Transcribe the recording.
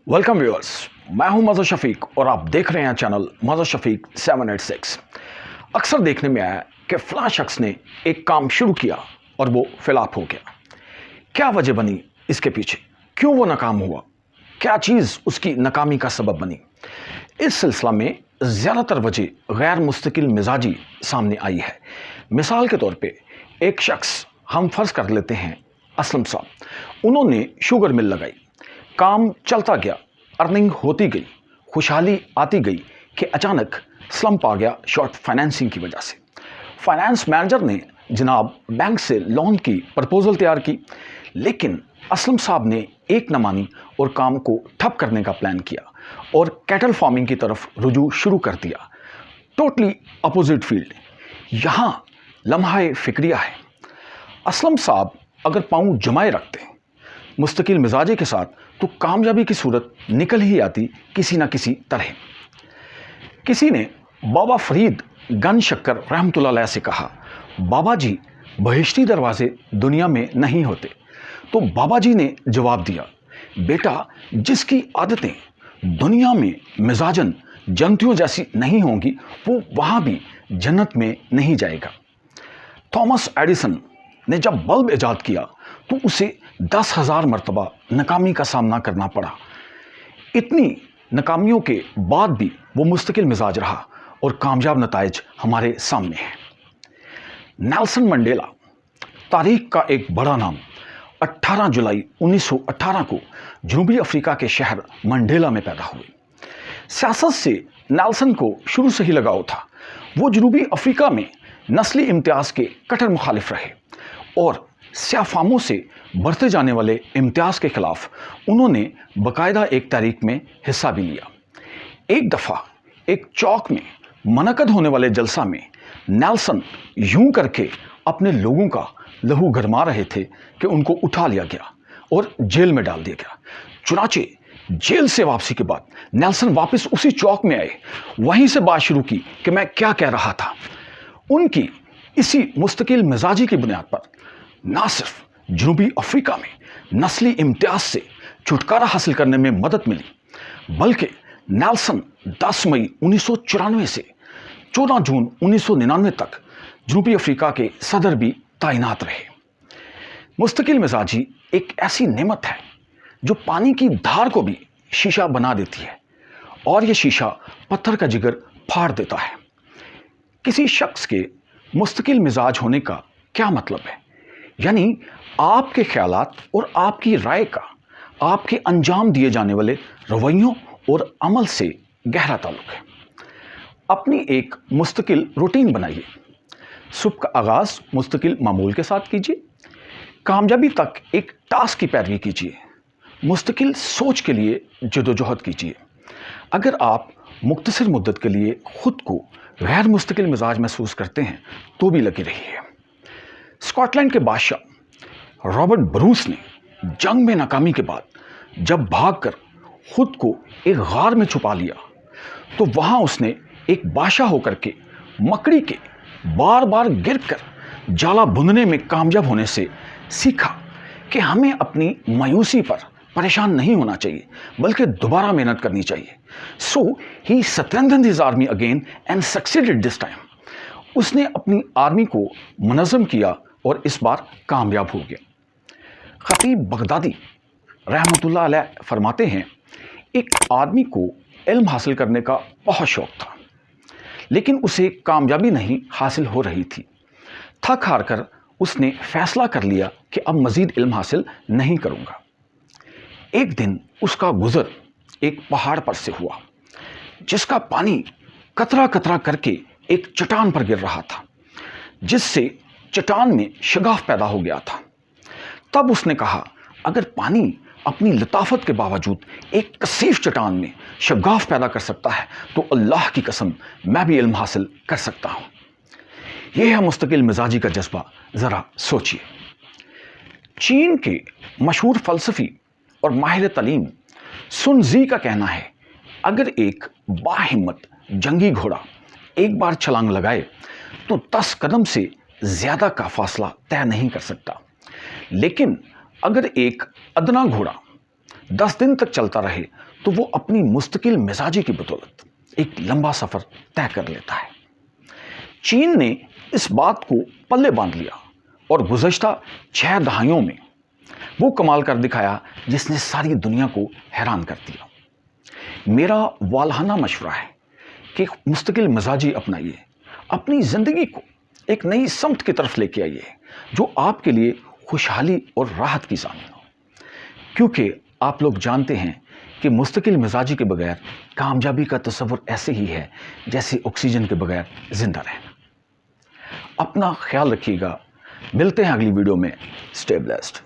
Welcome viewers, मैं हूं मज़हर शफीक और आप देख रहे हैं चैनल मज़हर शफीक 786। अक्सर देखने में आया कि फलां शख्स ने एक काम शुरू किया और वो फ्लॉप हो गया। क्या वजह बनी इसके पीछे, क्यों वो नाकाम हुआ, क्या चीज़ उसकी नाकामी का सबब बनी? इस सिलसिला में ज़्यादातर वजह गैर मुस्तकिल मिजाजी सामने आई है। मिसाल के तौर पे एक शख्स, हम फ़र्ज़ कर लेते हैं असलम साहब, उन्होंने शुगर मिल लगाई, काम चलता गया, अर्निंग होती गई, खुशहाली आती गई कि अचानक स्लम्प आ गया शॉर्ट फाइनेंसिंग की वजह से। फाइनेंस मैनेजर ने जनाब बैंक से लोन की प्रपोज़ल तैयार की, लेकिन असलम साहब ने एक न मानी और काम को ठप करने का प्लान किया और कैटल फार्मिंग की तरफ रुजू शुरू कर दिया। Totally opposite field. यहाँ लम्हा फिक्रिया है। असलम साहब अगर पाँव जमाए रखते मुस्तकिल मिजाजे के साथ तो कामयाबी की सूरत निकल ही आती किसी न किसी तरह। किसी ने बाबा फरीद गन शक्कर रहमतुल्लाह अलैह से कहा, बाबा जी बहिश्ती दरवाजे दुनिया में नहीं होते। तो बाबा जी ने जवाब दिया, बेटा जिसकी आदतें दुनिया में मिजाजन जंतुओं जैसी नहीं होंगी वो वहाँ भी जन्नत में नहीं जाएगा। थॉमस एडिसन ने जब बल्ब ईजाद किया तो उसे 10,000 मरतबा नाकामी का सामना करना पड़ा। इतनी नाकामियों के बाद भी वो मुस्तकिल मिजाज रहा और कामयाब नताइज हमारे सामने हैं। नेल्सन मंडेला, तारीख का एक बड़ा नाम, 18 जुलाई 1918 को जनूबी अफ्रीका के शहर मंडेला में पैदा हुए। सियासत से नेल्सन को शुरू से ही लगाव था। वो जनूबी अफ्रीका में नस्ली इम्तियाज के कट्टर मुखालिफ रहे और स्याफामों से बढ़ते जाने वाले इम्तियाज़ के खिलाफ उन्होंने बाकायदा एक तहरीक में हिस्सा भी लिया। एक दफ़ा एक चौक में मनक़द होने वाले जलसा में नेल्सन यूं करके अपने लोगों का लहू गरमा रहे थे कि उनको उठा लिया गया और जेल में डाल दिया गया। चुनाचे जेल से वापसी के बाद नेल्सन वापस उसी चौक में आए, वहीं से बात शुरू की कि मैं क्या कह रहा था। उनकी इसी मुस्तकिल मिजाजी की बुनियाद पर ना सिर्फ जनूबी अफ्रीका में नस्ली इम्तियाज से छुटकारा हासिल करने में मदद मिली, बल्कि नेल्सन 10 मई 1994 से 14 जून 1999 तक जनूबी अफ्रीका के सदर भी तैनात रहे। मुस्तकिल मिजाजी एक ऐसी नेमत है जो पानी की धार को भी शीशा बना देती है और यह शीशा पत्थर का जिगर फाड़ देता है। किसी शख्स के मुस्तकिल मिजाज होने का क्या मतलब है? यानी आपके ख्यालात और आपकी राय का आपके अंजाम दिए जाने वाले रवैयों और अमल से गहरा ताल्लुक है। अपनी एक मुस्तकिल रूटीन बनाइए। सुबह का आगाज़ मुस्तकिल मामूल के साथ कीजिए। कामयाबी तक एक टास्क की पैरवी कीजिए। मुस्तकिल सोच के लिए जदोजहद कीजिए। अगर आप मुख्तसर मुद्दत के लिए खुद को गैर मुस्तकिल मिजाज महसूस करते हैं तो भी लगे रहिए। स्कॉटलैंड के बादशाह रॉबर्ट ब्रूस ने जंग में नाकामी के बाद जब भागकर खुद को एक गार में छुपा लिया तो वहां उसने एक बादशाह होकर के मकड़ी के बार बार गिरकर जाला बुनने में कामयाब होने से सीखा कि हमें अपनी मायूसी पर परेशान नहीं होना चाहिए बल्कि दोबारा मेहनत करनी चाहिए। So he strengthened his army again and succeeded this time. उसने अपनी आर्मी को मुनज़्ज़म किया और इस बार कामयाब हो गया। खतीब बगदादी रहमतुल्लाह अलैह फरमाते हैं, एक आदमी को इल्म हासिल करने का बहुत शौक़ था, लेकिन उसे कामयाबी नहीं हासिल हो रही थी। थक हार कर उसने फैसला कर लिया कि अब मज़ीद इल्म हासिल नहीं करूँगा। एक दिन उसका गुज़र एक पहाड़ पर से हुआ जिसका पानी कतरा कतरा करके एक चट्टान पर गिर रहा था, जिससे चट्टान में शगाफ पैदा हो गया था। तब उसने कहा, अगर पानी अपनी लताफत के बावजूद एक कसीफ चट्टान में शगाफ पैदा कर सकता है तो अल्लाह की कसम मैं भी इल्म हासिल कर सकता हूँ। यह है मुस्तकिल मिजाजी का जज्बा। ज़रा सोचिए। चीन के मशहूर फ़लसफ़ी और माहिर तलीम सुन जी का कहना है, अगर एक बाहिम्मत जंगी घोड़ा एक बार छलांग लगाए तो 10 कदम से ज़्यादा का फासला तय नहीं कर सकता, लेकिन अगर एक अदना घोड़ा 10 दिन तक चलता रहे تو وہ اپنی مستقل مزاجی کی بدولت ایک لمبا سفر طے کر لیتا ہے۔ چین نے اس بات کو پلے باندھ لیا اور گزشتہ 6 دہائیوں میں وہ کمال کر دکھایا جس نے ساری دنیا کو حیران کر دیا۔ میرا والہانہ مشورہ ہے کہ مستقل مزاجی اپنائیے، اپنی زندگی کو ایک نئی سمت کی طرف لے کے آئیے جو آپ کے لیے خوشحالی اور راحت کی ضامن ہو، کیونکہ آپ لوگ جانتے ہیں کہ مستقل مزاجی کے بغیر کامیابی کا تصور ایسے ہی ہے جیسے آکسیجن کے بغیر زندہ رہنا۔ اپنا خیال رکھیے گا، ملتے ہیں اگلی ویڈیو میں۔ Stay blessed.